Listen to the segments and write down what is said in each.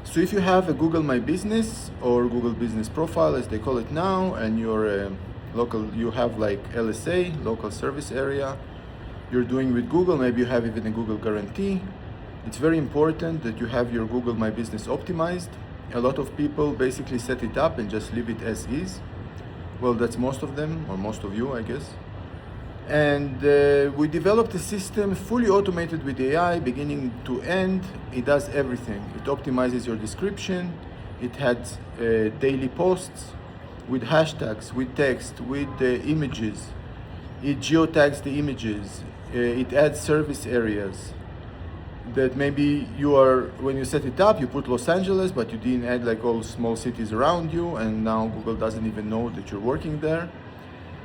So if you have a Google My Business or Google Business Profile, as they call it now, and you're local, you have like LSA, local service area, you're doing with Google, maybe you have even a Google guarantee. It's very important that you have your Google My Business optimized. A lot of people basically set it up and just leave it as is. Well, that's most of them, or most of you, I guess. And we developed a system fully automated with AI, beginning to end. It does everything. It optimizes your description. It has daily posts with hashtags, with text, with images. It geotags the images. It adds service areas that maybe you are, when you set it up, you put Los Angeles, but you didn't add like all small cities around you, and now Google doesn't even know that you're working there.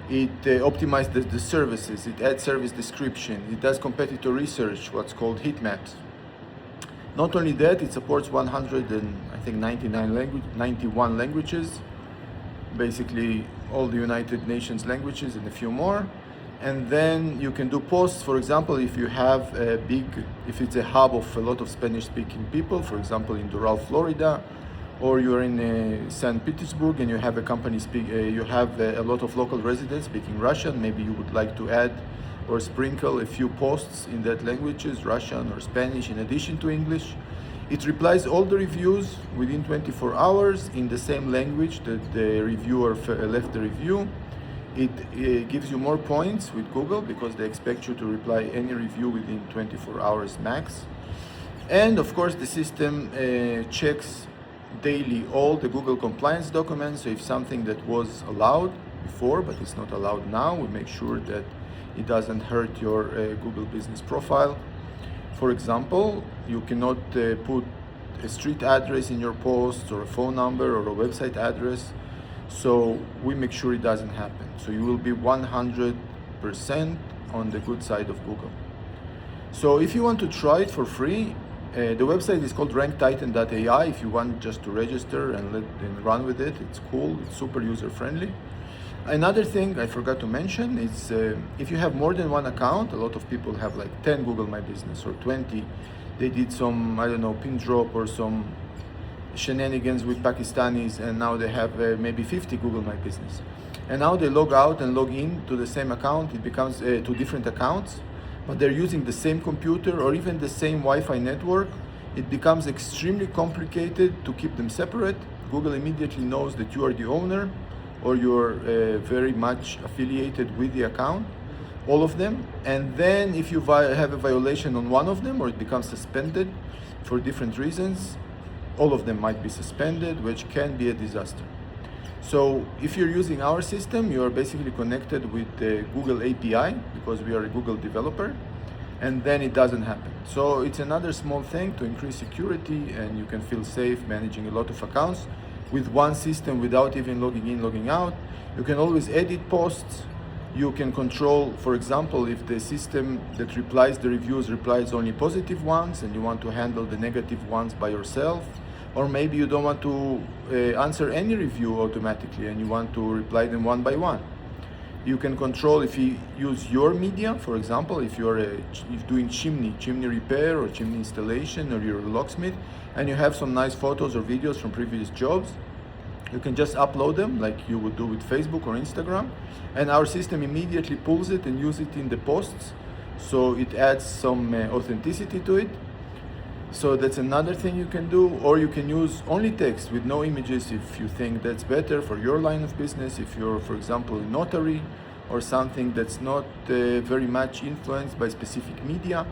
It optimizes the services, it adds service description, it does competitor research, what's called heat maps. Not only that, it supports 91 languages, basically all the United Nations languages and a few more. And then you can do posts, for example, if you have if it's a hub of a lot of Spanish-speaking people, for example, in Doral, Florida, or you're in St. Petersburg and you have a company you have a lot of local residents speaking Russian, maybe you would like to add or sprinkle a few posts in that languages, Russian or Spanish, in addition to English. It replies all the reviews within 24 hours in the same language that the reviewer left the review. It gives you more points with Google because they expect you to reply any review within 24 hours max. And of course, the system checks daily all the Google compliance documents. So if something that was allowed before but it's not allowed now, we make sure that it doesn't hurt your Google business profile. For example, you cannot put a street address in your posts or a phone number or a website address. So we make sure it doesn't happen. So you will be 100% on the good side of Google. So if you want to try it for free, the website is called ranktitan.ai. If you want just to register and run with it, it's cool, it's super user friendly. Another thing I forgot to mention is if you have more than one account, a lot of people have like 10 Google My Business or 20. They did some, I don't know, pin drop or some shenanigans with Pakistanis, and now they have maybe 50 Google My Business. And now they log out and log in to the same account. It becomes two different accounts, but they're using the same computer or even the same Wi-Fi network. It becomes extremely complicated to keep them separate. Google immediately knows that you are the owner or you're very much affiliated with the account, all of them. And then if you have a violation on one of them or it becomes suspended for different reasons, all of them might be suspended, which can be a disaster. So if you're using our system, you are basically connected with the Google API because we are a Google developer, and then it doesn't happen. So it's another small thing to increase security, and you can feel safe managing a lot of accounts with one system without even logging in, logging out. You can always edit posts. You can control, for example, if the system that replies the reviews replies only positive ones and you want to handle the negative ones by yourself, or maybe you don't want to answer any review automatically and you want to reply them one by one. You can control if you use your media, for example, if you're doing chimney repair or chimney installation, or you're a locksmith and you have some nice photos or videos from previous jobs, you can just upload them like you would do with Facebook or Instagram, and our system immediately pulls it and uses it in the posts. So it adds some authenticity to it. So that's another thing you can do. Or you can use only text with no images if you think that's better for your line of business. If you're, for example, a notary or something that's not very much influenced by specific media,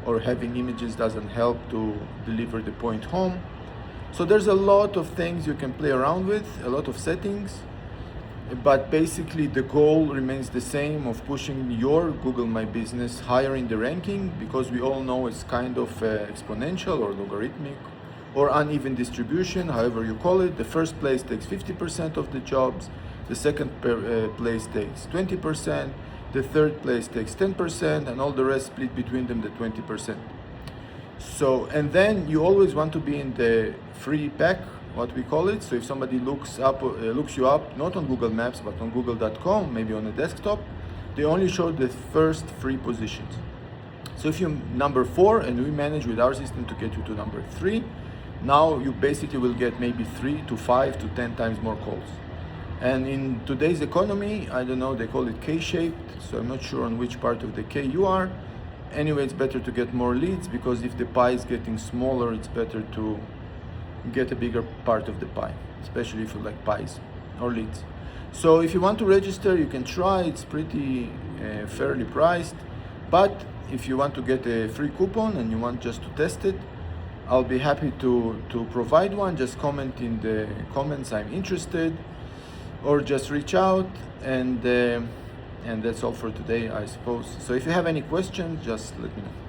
or having images doesn't help to deliver the point home. So there's a lot of things you can play around with, a lot of settings, but basically the goal remains the same of pushing your Google My Business higher in the ranking, because we all know it's kind of exponential or logarithmic or uneven distribution, however you call it. The first place takes 50% of the jobs, the second place takes 20%, the third place takes 10%, and all the rest split between them the 20%. So, and then you always want to be in the free pack, what we call it. So if somebody looks you up, not on Google Maps, but on google.com, maybe on a desktop, they only show the first free positions. So if you're number 4 and we manage with our system to get you to number 3, Now you basically will get maybe 3 to 5 to 10 times more calls. And in today's economy, I don't know, they call it K-shaped, so I'm not sure on which part of the K you are. Anyway, it's better to get more leads, because if the pie is getting smaller, it's better to get a bigger part of the pie, especially if you like pies or leads. So if you want to register, you can try. It's pretty fairly priced. But if you want to get a free coupon and you want just to test it, I'll be happy to provide one. Just comment in the comments, I'm interested, or just reach out, and that's all for today, I suppose. So if you have any questions, just let me know.